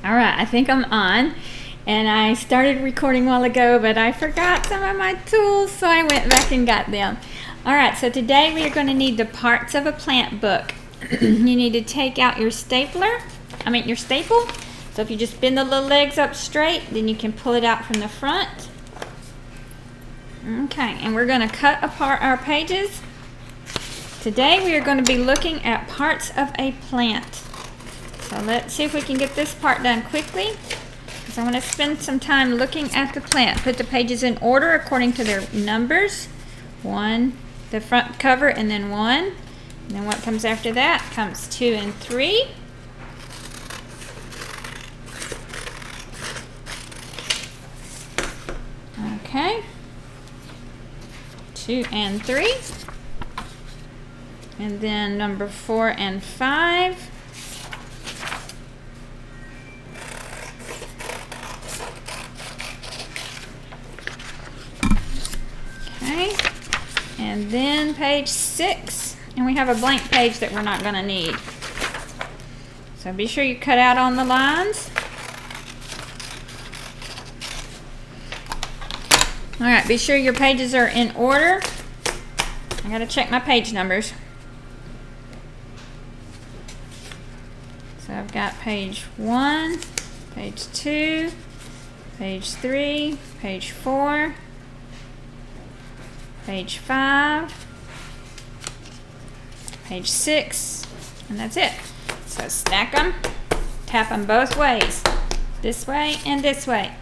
All right, I think I'm on. And I started recording a while ago, but I forgot some of my tools, so I went back and got them. All right, so today we are going to need the parts of a plant book. You need to take out your staple. So if you just bend the little legs up straight, then you can pull it out from the front. Okay, and we're going to cut apart our pages. Today we are going to be looking at parts of a plant. So let's see if we can get this part done quickly. So I'm going to spend some time looking at the plant. Put the pages in order according to their numbers. 1, the front cover, and then 1. And then what comes after that comes 2 and 3. Okay. 2 and 3. And then number 4 and 5. Okay. And then page 6. And we have a blank page that we're not going to need. So be sure you cut out on the lines. Alright, be sure your pages are in order. I gotta check my page numbers. So I've got page 1, page 2, page 3, page 4, page 5, page 6, and that's it. So stack them, tap them both ways, this way and this way.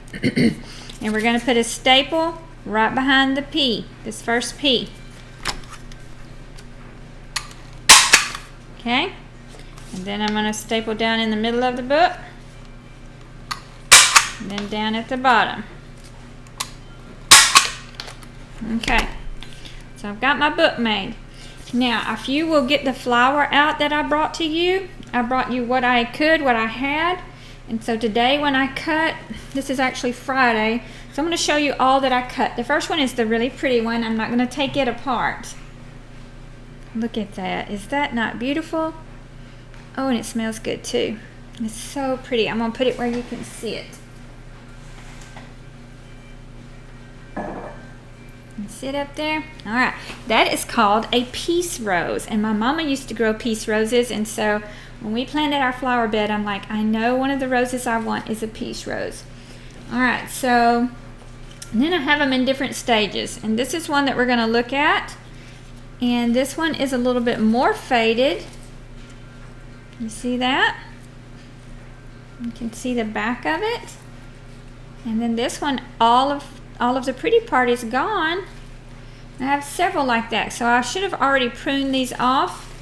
And we're going to put a staple right behind the P, this first P. Okay, and then I'm going to staple down in the middle of the book, and then down at the bottom. Okay, so I've got my book made. Now, if you will get the flower out that I brought to you, I brought you what I could, what I had. And so today when I cut, this is actually Friday, so I'm going to show you all that I cut. The first one is the really pretty one. I'm not going to take it apart. Look at that. Is that not beautiful? Oh, and it smells good too. It's so pretty. I'm going to put it where you can see it. See it up there? All right. That is called a peace rose. And my mama used to grow peace roses, and so when we planted our flower bed, I'm like, I know one of the roses I want is a peace rose. All right, so then I have them in different stages. And this is one that we're going to look at. And this one is a little bit more faded. You see that? You can see the back of it. And then this one, all of the pretty part is gone. I have several like that, so I should have already pruned these off,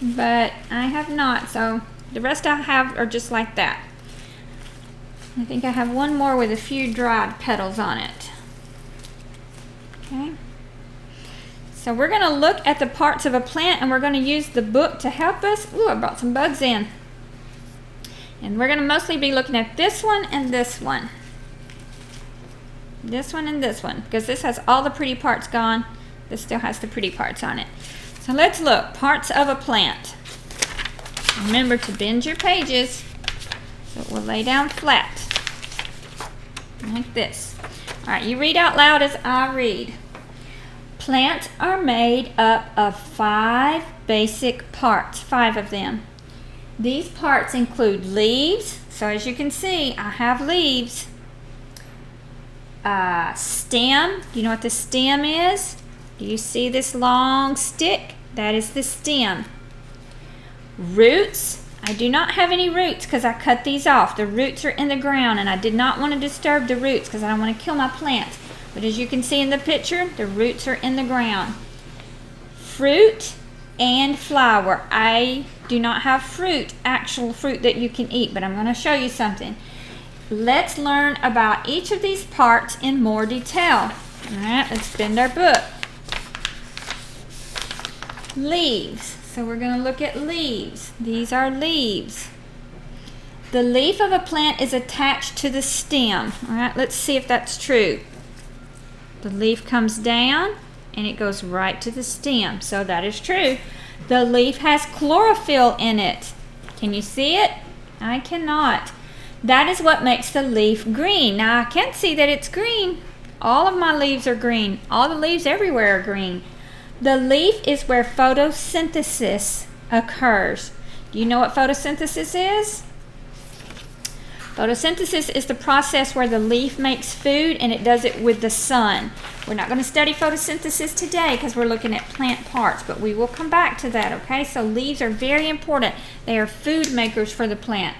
but I have not, so the rest I have are just like that. I think I have one more with a few dried petals on it. Okay. So we're going to look at the parts of a plant, and we're going to use the book to help us. Ooh, I brought some bugs in. And we're going to mostly be looking at this one and this one. This one and this one, because this has all the pretty parts gone. This still has the pretty parts on it. So let's look. Parts of a plant. Remember to bend your pages so it will lay down flat. Like this. Alright, you read out loud as I read. Plants are made up of 5 basic parts, 5 of them. These parts include leaves. So as you can see, I have leaves. Stem. Do you know what the stem is? Do you see this long stick? That is the stem. Roots. I do not have any roots because I cut these off. The roots are in the ground, and I did not want to disturb the roots because I don't want to kill my plant. But as you can see in the picture, the roots are in the ground. Fruit and flower. I do not have fruit, actual fruit that you can eat, but I'm going to show you something. Let's learn about each of these parts in more detail. All right, let's bend our book. Leaves. So we're going to look at leaves. These are leaves. The leaf of a plant is attached to the stem. All right, let's see if that's true. The leaf comes down and it goes right to the stem. So that is true. The leaf has chlorophyll in it. Can you see it? I cannot. That is what makes the leaf green. Now I can see that it's green. All of my leaves are green. All the leaves everywhere are green. The leaf is where photosynthesis occurs. Do you know what photosynthesis is? Photosynthesis is the process where the leaf makes food, and it does it with the sun. We're not going to study photosynthesis today because we're looking at plant parts, but we will come back to that, okay? So leaves are very important. They are food makers for the plant.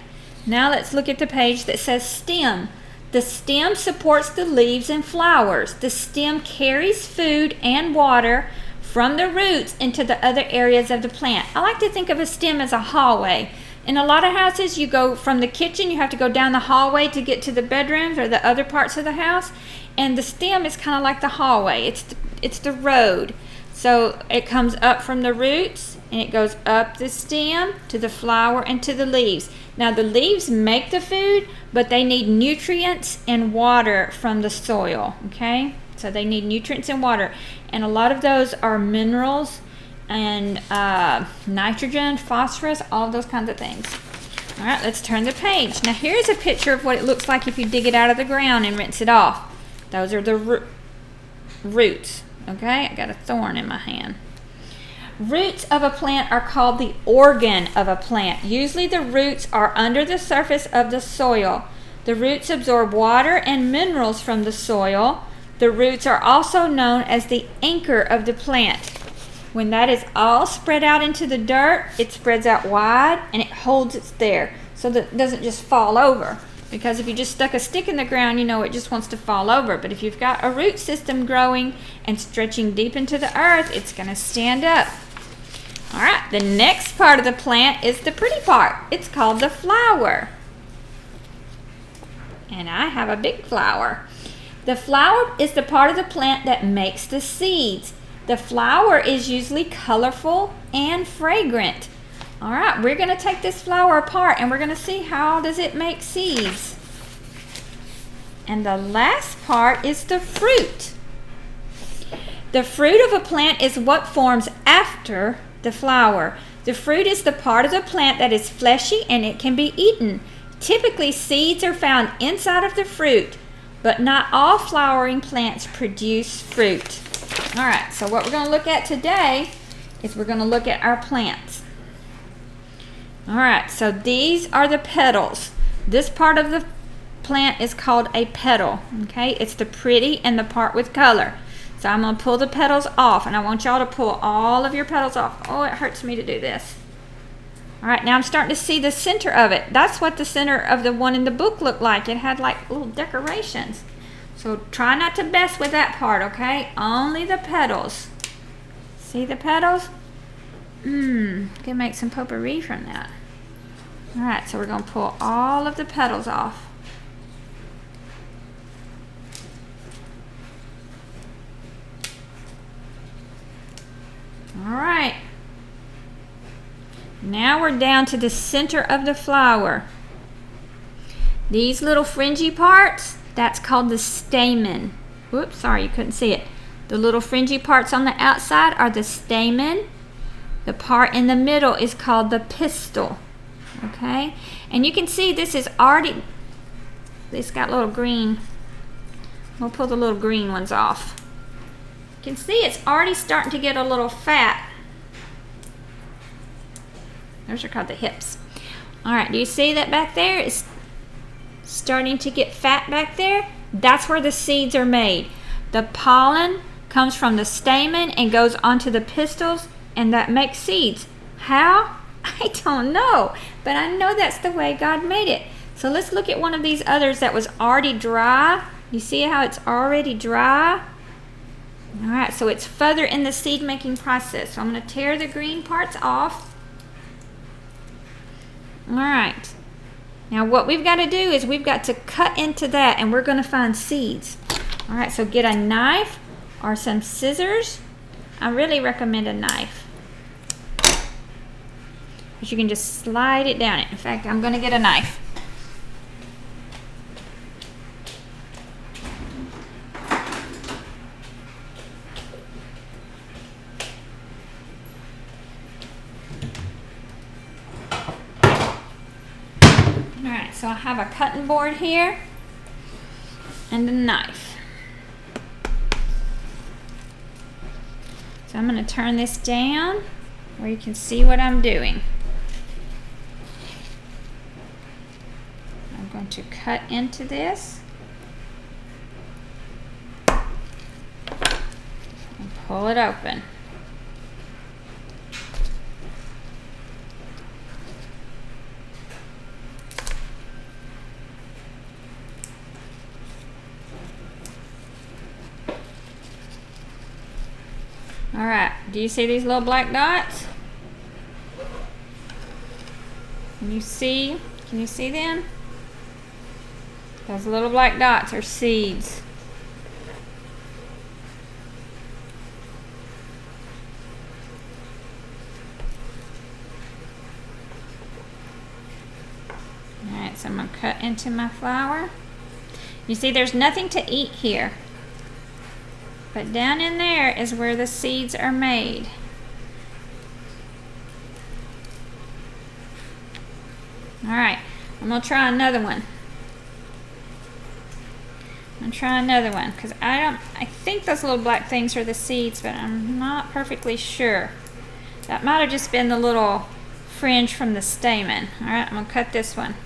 Now let's look at the page that says stem. The stem supports the leaves and flowers. The stem carries food and water from the roots into the other areas of the plant. I like to think of a stem as a hallway. In a lot of houses, you go from the kitchen, you have to go down the hallway to get to the bedrooms or the other parts of the house. And the stem is kind of like the hallway. It's the road. So it comes up from the roots and it goes up the stem to the flower and to the leaves. Now the leaves make the food, but they need nutrients and water from the soil, okay? So they need nutrients and water. And a lot of those are minerals and nitrogen, phosphorus, all of those kinds of things. All right, let's turn the page. Now here's a picture of what it looks like if you dig it out of the ground and rinse it off. Those are the roots. Okay, I got a thorn in my hand. Roots of a plant are called the organ of a plant. Usually the roots are under the surface of the soil. The roots absorb water and minerals from the soil. The roots are also known as the anchor of the plant. When that is all spread out into the dirt, it spreads out wide and it holds it there so that it doesn't just fall over. Because if you just stuck a stick in the ground, you know it just wants to fall over. But if you've got a root system growing and stretching deep into the earth, it's going to stand up. All right, the next part of the plant is the pretty part. It's called the flower. And I have a big flower. The flower is the part of the plant that makes the seeds. The flower is usually colorful and fragrant. All right, we're going to take this flower apart and we're going to see how does it make seeds. And the last part is the fruit. The fruit of a plant is what forms after the flower. The fruit is the part of the plant that is fleshy and it can be eaten. Typically, seeds are found inside of the fruit, but not all flowering plants produce fruit. All right, so what we're going to look at today is we're going to look at our plants. All right, so these are the petals. This part of the plant is called a petal, okay? It's the pretty and the part with color. So I'm going to pull the petals off, and I want y'all to pull all of your petals off. Oh, it hurts me to do this. All right, now I'm starting to see the center of it. That's what the center of the one in the book looked like. It had like little decorations. So try not to mess with that part, okay? Only the petals. See the petals? Can make some potpourri from that. All right, so we're going to pull all of the petals off. All right. Now we're down to the center of the flower. These little fringy parts, that's called the stamen. Whoops, sorry, you couldn't see it. The little fringy parts on the outside are the stamen. The part in the middle is called the pistil. Okay? And you can see this is already, it's got little green. We'll pull the little green ones off. You can see it's already starting to get a little fat. Those are called the hips. All right, do you see that back there? It's starting to get fat back there. That's where the seeds are made. The pollen comes from the stamen and goes onto the pistils, and that makes seeds. How? I don't know, but I know that's the way God made it. So let's look at one of these others that was already dry. You see how it's already dry? All right, so it's further in the seed making process. So I'm going to tear the green parts off. All right. Now what we've got to do is we've got to cut into that, and we're going to find seeds. All right, so get a knife or some scissors. I really recommend a knife, because you can just slide it down it. In fact, I'm going to get a knife. All right, so I have a cutting board here and a knife. So I'm going to turn this down where you can see what I'm doing. I'm going to cut into this and pull it open. All right, do you see these little black dots? Can you see them? Those little black dots are seeds. All right, so I'm gonna cut into my flour. You see there's nothing to eat here. But down in there is where the seeds are made. All right, I'm gonna try another one. I'm gonna try another one because I think those little black things are the seeds, but I'm not perfectly sure. That might have just been the little fringe from the stamen. All right, I'm gonna cut this one.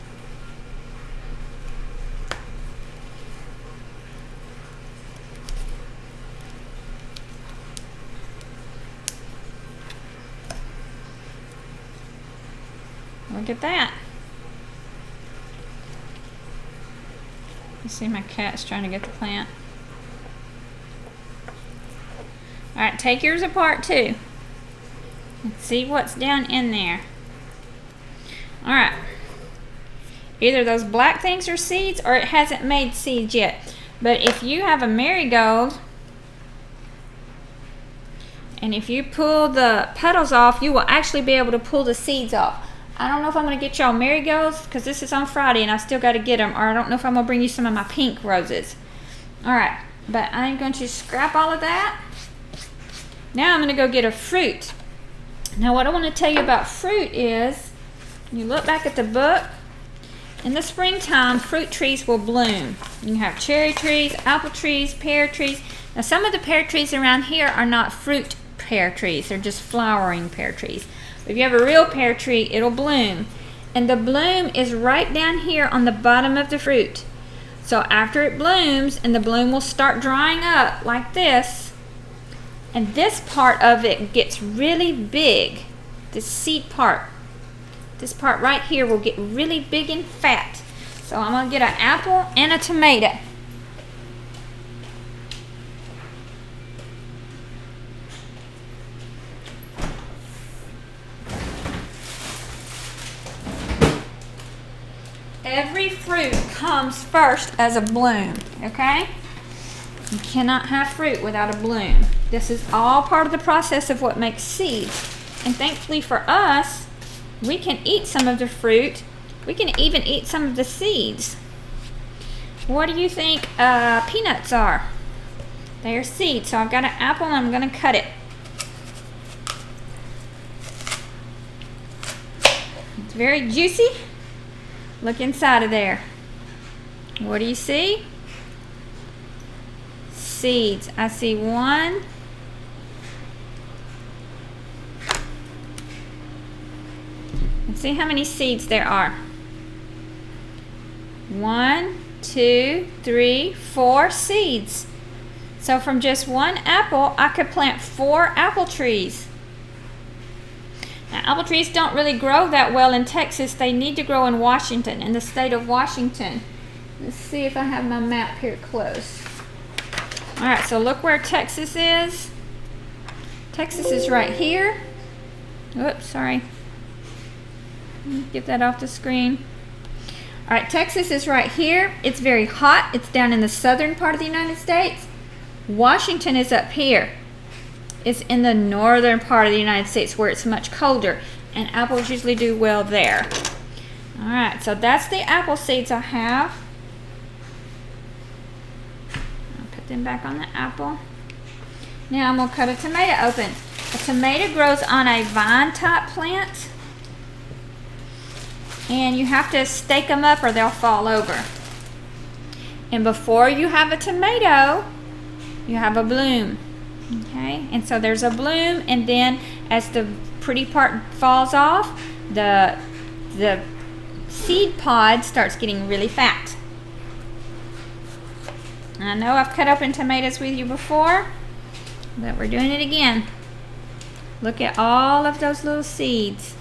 Look at that. You see my cat's trying to get the plant. All right, take yours apart too. And see what's down in there. All right. Either those black things are seeds or it hasn't made seeds yet. But if you have a marigold, and if you pull the petals off, you will actually be able to pull the seeds off. I don't know if I'm going to get y'all marigolds because this is on Friday and I still got to get them, or I don't know if I'm going to bring you some of my pink roses. Alright, but I'm going to scrap all of that. Now I'm going to go get a fruit. Now what I want to tell you about fruit is, you look back at the book, in the springtime fruit trees will bloom. You can have cherry trees, apple trees, pear trees. Now some of the pear trees around here are not fruit pear trees, they're just flowering pear trees. If you have a real pear tree, it'll bloom. And the bloom is right down here on the bottom of the fruit. So after it blooms, and the bloom will start drying up like this, and this part of it gets really big, this seed part. This part right here will get really big and fat. So I'm going to get an apple and a tomato. Every fruit comes first as a bloom, okay? You cannot have fruit without a bloom. This is all part of the process of what makes seeds. And thankfully for us, we can eat some of the fruit. We can even eat some of the seeds. What do you think peanuts are? They are seeds. So I've got an apple and I'm going to cut it. It's very juicy. Look inside of there. What do you see? Seeds. I see one. Let's see how many seeds there are. 1, 2, 3, 4 seeds. So from just one apple, I could plant 4 apple trees. Now, apple trees don't really grow that well in Texas. They need to grow in Washington, in the state of Washington. Let's see if I have my map here close. All right, so look where Texas is. Texas is right here. Oops, sorry. Get that off the screen. All right, Texas is right here. It's very hot. It's down in the southern part of the United States. Washington is up here. It's in the northern part of the United States where it's much colder, and apples usually do well there. All right, so that's the apple seeds I have. I'll put them back on the apple. Now I'm going to cut a tomato open. A tomato grows on a vine type plant. and you have to stake them up or they'll fall over. And before you have a tomato, you have a bloom. Okay, and so there's a bloom, and then as the pretty part falls off, the seed pod starts getting really fat. I know I've cut open tomatoes with you before, but we're doing it again. Look at all of those little seeds.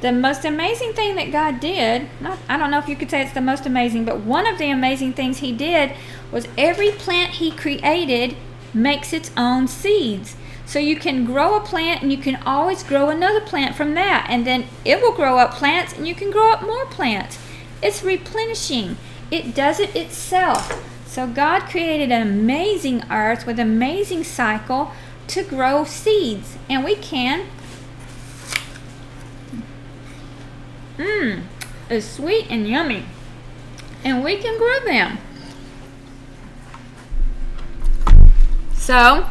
The most amazing thing that God did, I don't know if you could say it's the most amazing, but one of the amazing things He did was every plant He created makes its own seeds. So you can grow a plant and you can always grow another plant from that, and then it will grow up plants and you can grow up more plants. It's replenishing. It does it itself. So God created an amazing earth with an amazing cycle to grow seeds, and we can. It's sweet and yummy, and we can grow them. So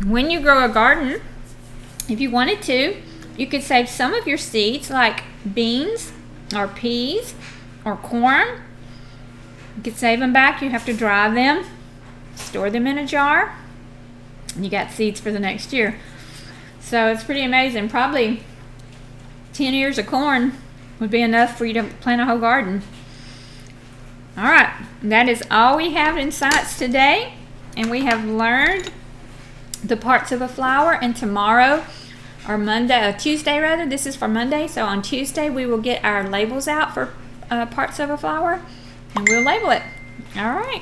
when you grow a garden, if you wanted to, you could save some of your seeds, like beans or peas or corn. You could save them back. You have to dry them, store them in a jar, and you got seeds for the next year. So it's pretty amazing. Probably 10 ears of corn would be enough for you to plant a whole garden. All right, that is all we have in science today, and we have learned the parts of a flower. And tomorrow, or Monday, Tuesday rather, this is for Monday, so on Tuesday we will get our labels out for parts of a flower, and we'll label it. All right.